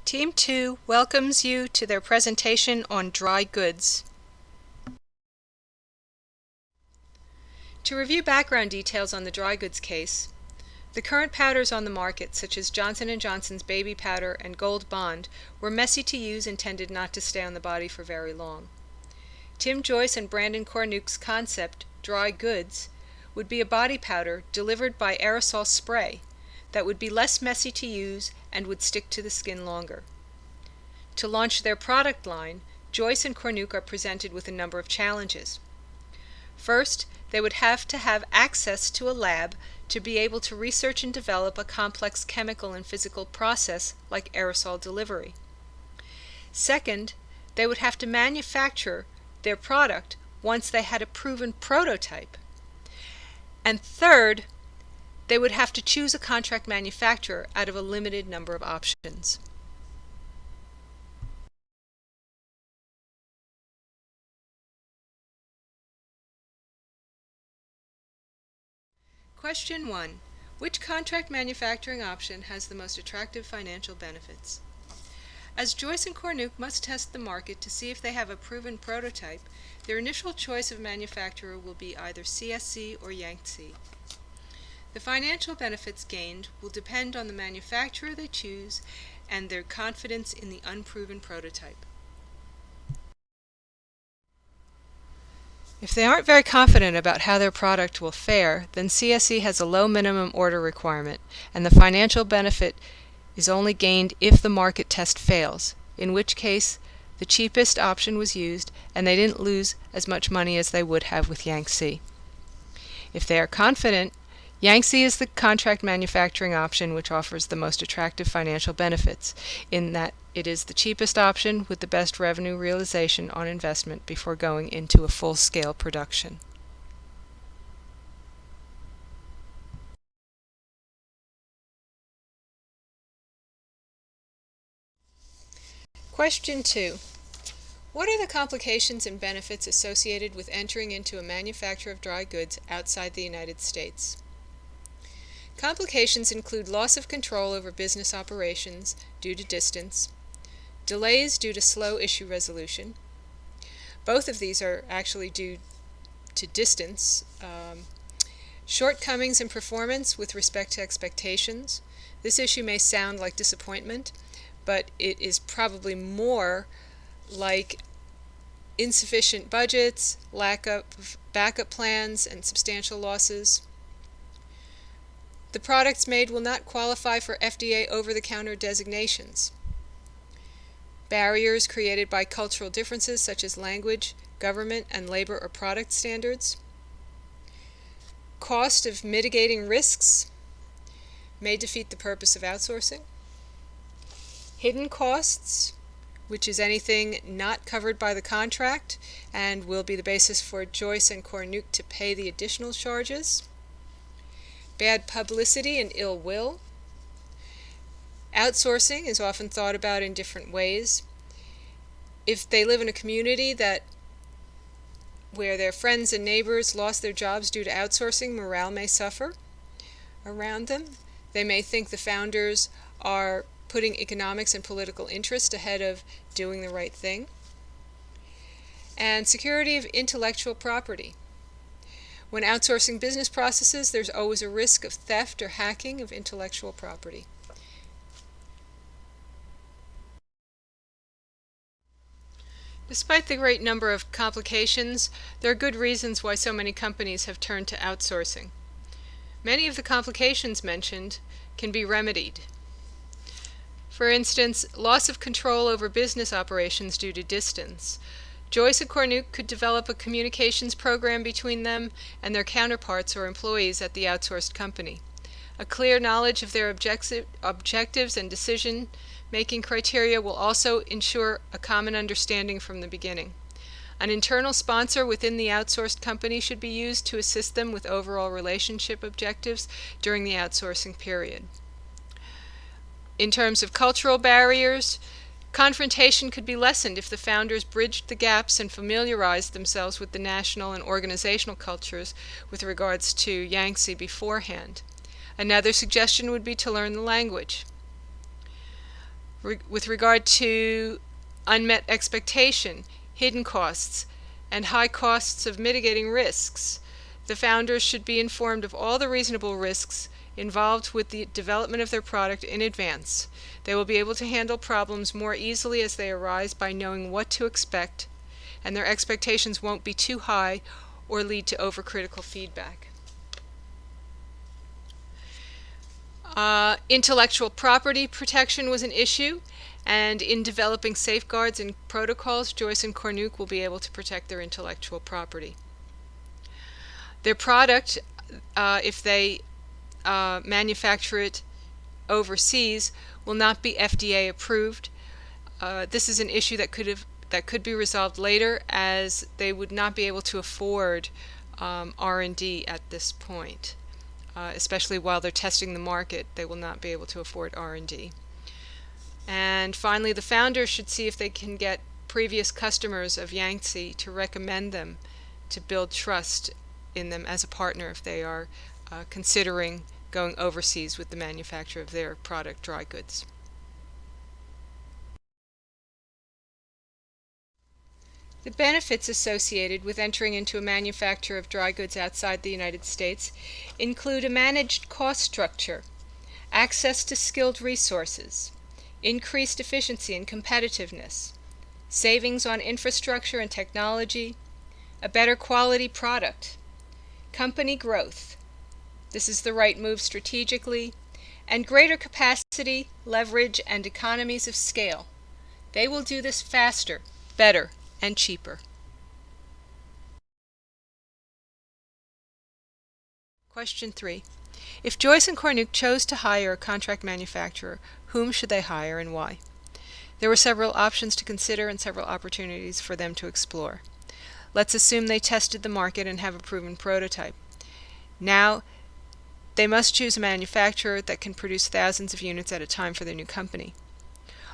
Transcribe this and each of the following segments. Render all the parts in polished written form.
Team 2 welcomes you to their presentation on dry goods. To review background details on the dry goods case, the current powders on the market, such as Johnson & Johnson's Baby Powder and Gold Bond, were messy to use and tended not to stay on the body for very long. Tim Joyce and Brandon Kornuck's concept, dry goods, would be a body powder delivered by aerosol spray that would be less messy to use and would stick to the skin longer. To launch their product line, Joyce and Kornuck are presented with a number of challenges. First, they would have to have access to a lab to be able to research and develop a complex chemical and physical process like aerosol delivery. Second, they would have to manufacture their product once they had a proven prototype. And third, they would have to choose a contract manufacturer out of a limited number of options. Question 1. Which contract manufacturing option has the most attractive financial benefits? As Joyce and Kornuck must test the market to see if they have a proven prototype, their initial choice of manufacturer will be either CSC or Yangtze. The financial benefits gained will depend on the manufacturer they choose and their confidence in the unproven prototype. If they aren't very confident about how their product will fare, then CSC has a low minimum order requirement, and the financial benefit is only gained if the market test fails, in which case the cheapest option was used and they didn't lose as much money as they would have with Yangtze. If they are confident, Yangtze is the contract manufacturing option which offers the most attractive financial benefits, in that it is the cheapest option with the best revenue realization on investment before going into a full-scale production. Question 2. What are the complications and benefits associated with entering into a manufacture of dry goods outside the United States? Complications include loss of control over business operations due to distance, delays due to slow issue resolution. Both of these are actually due to distance. Shortcomings in performance with respect to expectations. This issue may sound like disappointment, but it is probably more like insufficient budgets, lack of backup plans, and substantial losses. The products made will not qualify for FDA over-the-counter designations. Barriers created by cultural differences such as language, government, and labor or product standards. Cost of mitigating risks may defeat the purpose of outsourcing. Hidden costs, which is anything not covered by the contract and will be the basis for Joyce and Kornuck to pay the additional charges. Bad publicity and ill will. Outsourcing is often thought about in different ways. If they live in a community where their friends and neighbors lost their jobs due to outsourcing, morale may suffer around them. They may think the founders are putting economics and political interest ahead of doing the right thing. And security of intellectual property. When outsourcing business processes, there's always a risk of theft or hacking of intellectual property. Despite the great number of complications, there are good reasons why so many companies have turned to outsourcing. Many of the complications mentioned can be remedied. For instance, loss of control over business operations due to distance. Joyce and Kornuck could develop a communications program between them and their counterparts or employees at the outsourced company. A clear knowledge of their objectives and decision-making criteria will also ensure a common understanding from the beginning. An internal sponsor within the outsourced company should be used to assist them with overall relationship objectives during the outsourcing period. In terms of cultural barriers, confrontation could be lessened if the founders bridged the gaps and familiarized themselves with the national and organizational cultures with regards to Yangtze beforehand. Another suggestion would be to learn the language. With regard to unmet expectation, hidden costs, and high costs of mitigating risks, the founders should be informed of all the reasonable risks involved with the development of their product in advance. They will be able to handle problems more easily as they arise by knowing what to expect, and their expectations won't be too high or lead to overcritical feedback. Intellectual property protection was an issue, and in developing safeguards and protocols, Joyce and Cornuke will be able to protect their intellectual property. Their product, if they manufacture it overseas, will not be FDA approved. This is an issue that could be resolved later, as they would not be able to afford R&D at this point. Especially while they're testing the market, they will not be able to afford R&D. And finally, the founders should see if they can get previous customers of Yangtze to recommend them, to build trust in them as a partner if they are considering going overseas with the manufacture of their product, dry goods. The benefits associated with entering into a manufacture of dry goods outside the United States include a managed cost structure, access to skilled resources, increased efficiency and competitiveness, savings on infrastructure and technology, a better quality product, company growth. This is the right move strategically, and greater capacity, leverage, and economies of scale. They will do this faster, better, and cheaper. Question 3. If Joyce and Cornuke chose to hire a contract manufacturer, whom should they hire and why? There were several options to consider and several opportunities for them to explore. Let's assume they tested the market and have a proven prototype. Now, they must choose a manufacturer that can produce thousands of units at a time for their new company.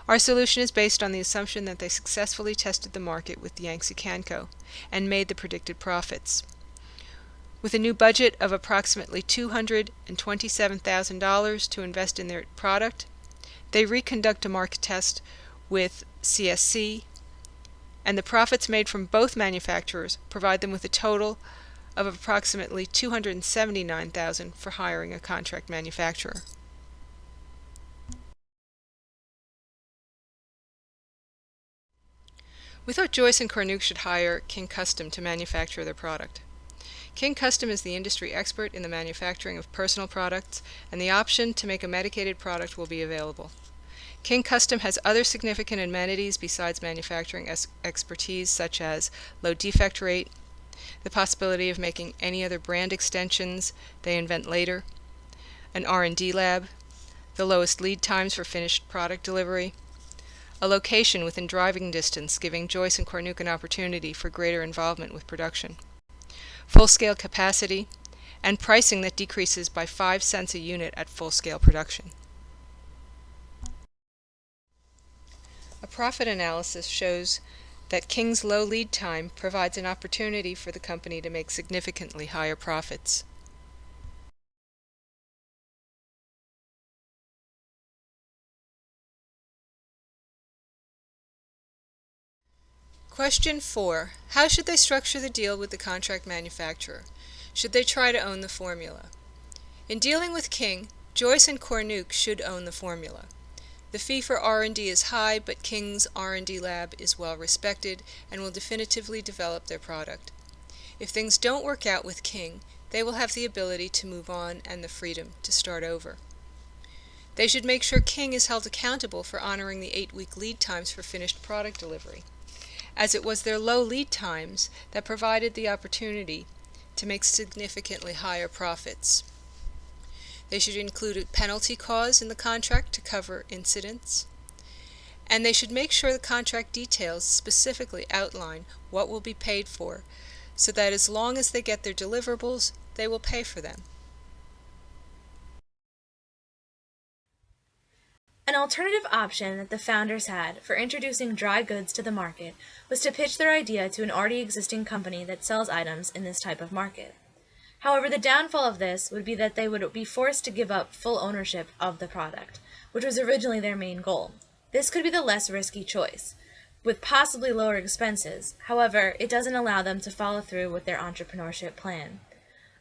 Our solution is based on the assumption that they successfully tested the market with Yangtze Kanco and made the predicted profits. With a new budget of approximately $227,000 to invest in their product, they reconduct a market test with CSC, and the profits made from both manufacturers provide them with a total of approximately $279,000 for hiring a contract manufacturer. We thought Joyce and Cornuke should hire King Custom to manufacture their product. King Custom is the industry expert in the manufacturing of personal products, and the option to make a medicated product will be available. King Custom has other significant amenities besides manufacturing expertise, such as low defect rate, the possibility of making any other brand extensions they invent later, an R&D lab, the lowest lead times for finished product delivery, a location within driving distance giving Joyce and Cornuke an opportunity for greater involvement with production, full-scale capacity, and pricing that decreases by 5 cents a unit at full-scale production. A profit analysis shows that King's low lead time provides an opportunity for the company to make significantly higher profits. Question 4. How should they structure the deal with the contract manufacturer? Should they try to own the formula? In dealing with King, Joyce and Cornuke should own the formula. The fee for R&D is high, but King's R&D lab is well respected and will definitively develop their product. If things don't work out with King, they will have the ability to move on and the freedom to start over. They should make sure King is held accountable for honoring the 8-week lead times for finished product delivery, as it was their low lead times that provided the opportunity to make significantly higher profits. They should include a penalty clause in the contract to cover incidents, and they should make sure the contract details specifically outline what will be paid for, so that as long as they get their deliverables, they will pay for them. An alternative option that the founders had for introducing dry goods to the market was to pitch their idea to an already existing company that sells items in this type of market. However, the downfall of this would be that they would be forced to give up full ownership of the product, which was originally their main goal. This could be the less risky choice, with possibly lower expenses. However, it doesn't allow them to follow through with their entrepreneurship plan.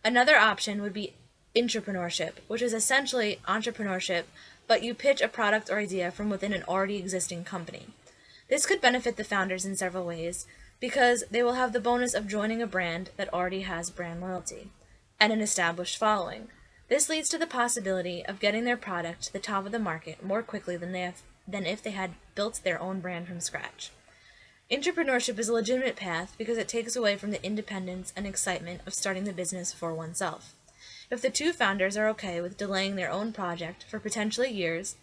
Another option would be intrapreneurship, which is essentially entrepreneurship, but you pitch a product or idea from within an already existing company. This could benefit the founders in several ways because they will have the bonus of joining a brand that already has brand loyalty and an established following. This leads to the possibility of getting their product to the top of the market more quickly than if they had built their own brand from scratch. Entrepreneurship is a legitimate path because it takes away from the independence and excitement of starting the business for oneself. If the two founders are okay with delaying their own project for potentially years,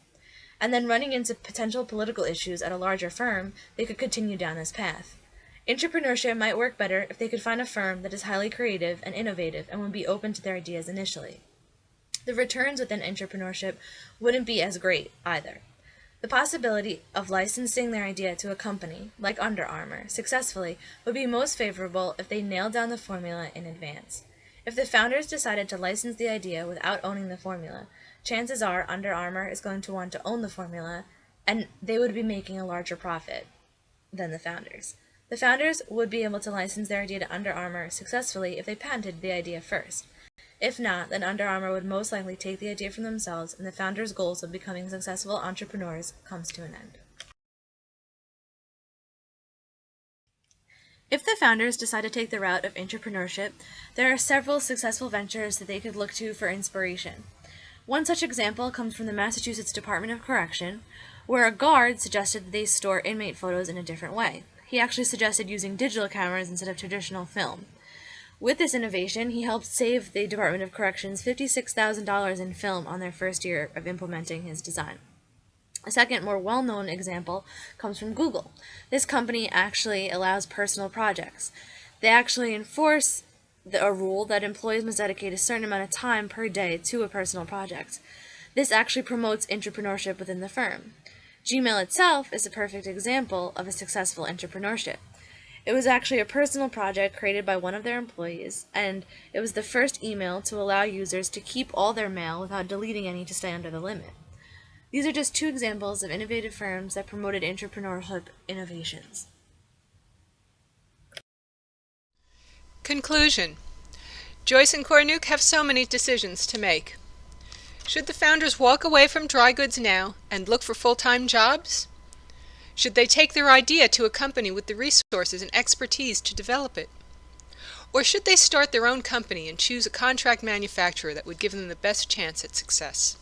and then running into potential political issues at a larger firm, they could continue down this path. Entrepreneurship might work better if they could find a firm that is highly creative and innovative and would be open to their ideas initially. The returns within entrepreneurship wouldn't be as great either. The possibility of licensing their idea to a company, like Under Armour, successfully would be most favorable if they nailed down the formula in advance. If the founders decided to license the idea without owning the formula, chances are Under Armour is going to want to own the formula, and they would be making a larger profit than the founders. The founders would be able to license their idea to Under Armour successfully if they patented the idea first. If not, then Under Armour would most likely take the idea from themselves, and the founders' goals of becoming successful entrepreneurs comes to an end. If the founders decide to take the route of entrepreneurship, there are several successful ventures that they could look to for inspiration. One such example comes from the Massachusetts Department of Correction, where a guard suggested that they store inmate photos in a different way. He actually suggested using digital cameras instead of traditional film. With this innovation, he helped save the Department of Corrections $56,000 in film on their first year of implementing his design. A second, more well-known example comes from Google. This company actually allows personal projects. They actually enforce a rule that employees must dedicate a certain amount of time per day to a personal project. This actually promotes entrepreneurship within the firm. Gmail itself is a perfect example of a successful entrepreneurship. It was actually a personal project created by one of their employees, and it was the first email to allow users to keep all their mail without deleting any to stay under the limit. These are just two examples of innovative firms that promoted entrepreneurship innovations. Conclusion. Joyce and Kornuk have so many decisions to make. Should the founders walk away from dry goods now and look for full-time jobs? Should they take their idea to a company with the resources and expertise to develop it? Or should they start their own company and choose a contract manufacturer that would give them the best chance at success?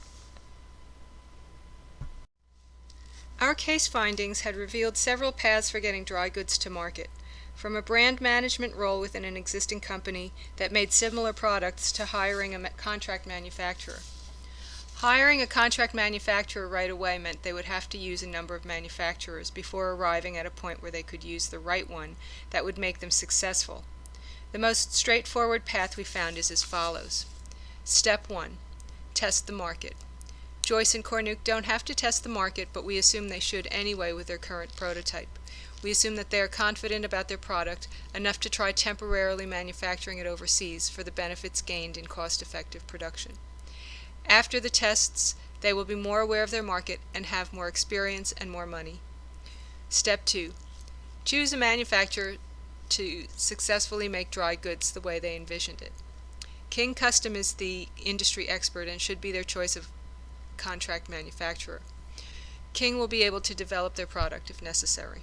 Our case findings had revealed several paths for getting dry goods to market, from a brand management role within an existing company that made similar products to hiring a contract manufacturer. Hiring a contract manufacturer right away meant they would have to use a number of manufacturers before arriving at a point where they could use the right one that would make them successful. The most straightforward path we found is as follows. Step 1. Test the market. Joyce and Kornuk don't have to test the market, but we assume they should anyway with their current prototype. We assume that they are confident about their product enough to try temporarily manufacturing it overseas for the benefits gained in cost-effective production. After the tests, they will be more aware of their market and have more experience and more money. Step 2. Choose a manufacturer to successfully make dry goods the way they envisioned it. King Custom is the industry expert and should be their choice of contract manufacturer. King will be able to develop their product if necessary.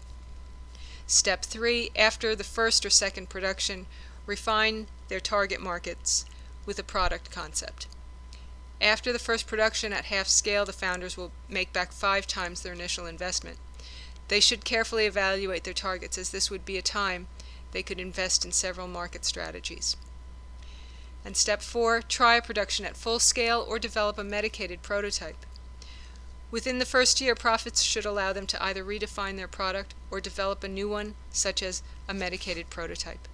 Step 3. After the first or second production, refine their target markets with a product concept. After the first production at half scale, the founders will make back 5 times their initial investment. They should carefully evaluate their targets, as this would be a time they could invest in several market strategies. And step 4, try a production at full scale or develop a medicated prototype. Within the first year, profits should allow them to either redefine their product or develop a new one, such as a medicated prototype.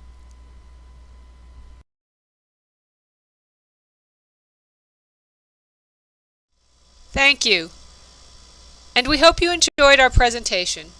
Thank you, and we hope you enjoyed our presentation.